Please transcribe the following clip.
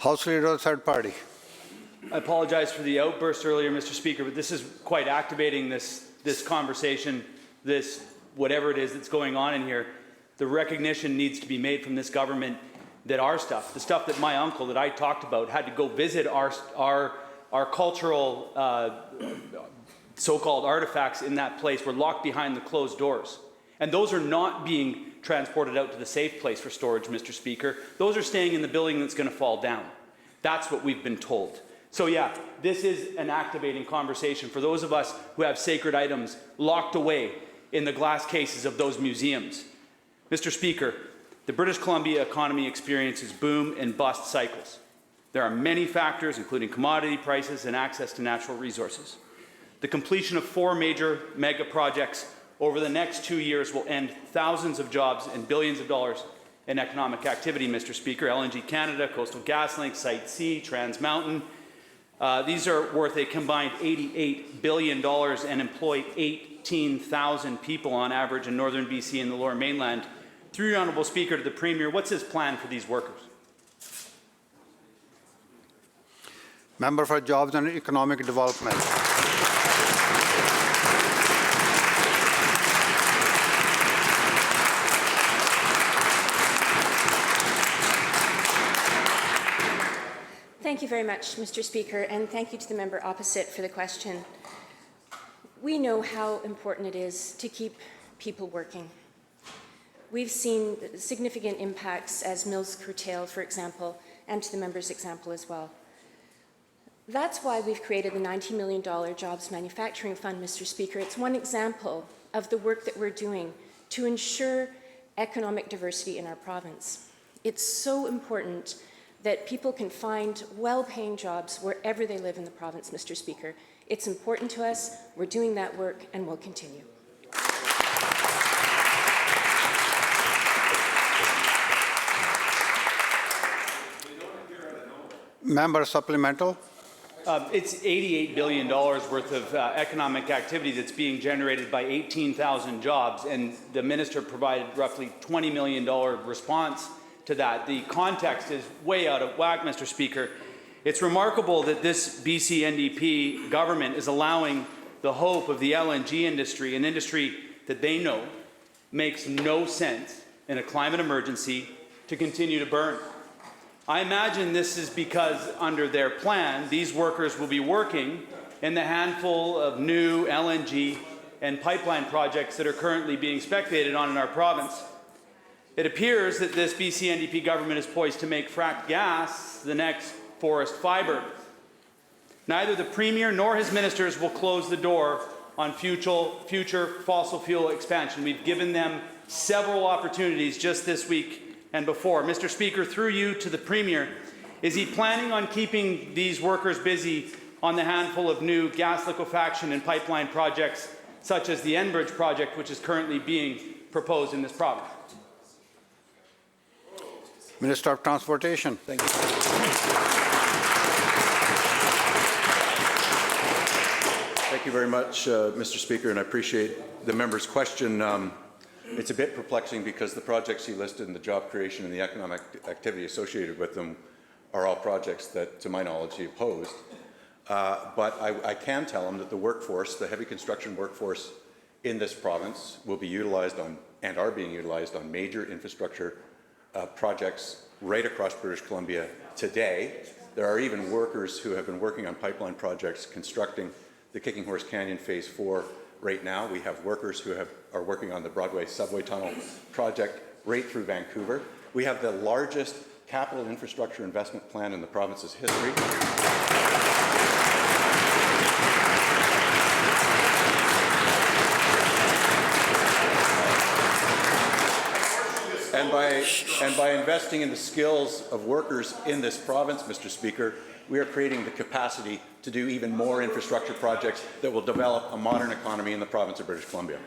House Leader of the Third Party. I apologize for the outburst earlier, Mr. Speaker, but this is quite activating this conversation, this whatever it is that's going on in here. The recognition needs to be made from this government that our stuff, the stuff that my uncle that I talked about had to go visit our cultural so-called artifacts in that place were locked behind the closed doors. And those are not being transported out to the safe place for storage, Mr. Speaker. Those are staying in the building that's going to fall down. That's what we've been told. So yeah, this is an activating conversation for those of us who have sacred items locked away in the glass cases of those museums. Mr. Speaker, the British Columbia economy experiences boom and bust cycles. There are many factors, including commodity prices and access to natural resources. The completion of 4 major mega projects over the next 2 years will end thousands of jobs and billions of dollars in economic activity, Mr. Speaker. LNG Canada, Coastal GasLink, Site C, Trans Mountain. These are worth a combined $88 billion and employ 18,000 people on average in northern BC and the Lower Mainland. Through your Honourable Speaker, to the Premier, what's his plan for these workers? Member for Jobs and Economic Development. Thank you very much, Mr. Speaker, and thank you to the member opposite for the question. We know how important it is to keep people working. We've seen significant impacts as mills curtail, for example, and to the member's example as well. That's why we've created the $90 million Jobs Manufacturing Fund, Mr. Speaker. It's one example of the work that we're doing to ensure economic diversity in our province. It's so important that people can find well-paying jobs wherever they live in the province, Mr. Speaker. It's important to us. We're doing that work and we'll continue. Member supplemental. It's $88 billion worth of economic activity that's being generated by 18,000 jobs, and the minister provided roughly $20 million response to that. The context is way out of whack, Mr. Speaker. It's remarkable that this BC NDP government is allowing the hope of the LNG industry, an industry that they know makes no sense in a climate emergency, to continue to burn. I imagine this is because under their plan, these workers will be working in the handful of new LNG and pipeline projects that are currently being speculated on in our province. It appears that this BC NDP government is poised to make fracked gas the next forest fibre. Neither the Premier nor his ministers will close the door on future fossil fuel expansion. We've given them several opportunities just this week and before. Mr. Speaker, through you to the Premier, is he planning on keeping these workers busy on the handful of new gas liquefaction and pipeline projects, such as the Enbridge project, which is currently being proposed in this province? Minister of Transportation. Thank you. Thank you very much, Mr. Speaker, and I appreciate the member's question. It's a bit perplexing because the projects he listed and the job creation and the economic activity associated with them are all projects that, to my knowledge, he opposed. But I can tell him that the workforce, the heavy construction workforce in this province, will be utilized on and are being utilized on major infrastructure projects right across British Columbia today. There are even workers who have been working on pipeline projects constructing the Kicking Horse Canyon Phase 4 right now. We have workers who are working on the Broadway Subway Tunnel project right through Vancouver. We have the largest capital infrastructure investment plan in the province's history. And by investing in the skills of workers in this province, Mr. Speaker, we are creating the capacity to do even more infrastructure projects that will develop a modern economy in the province of British Columbia.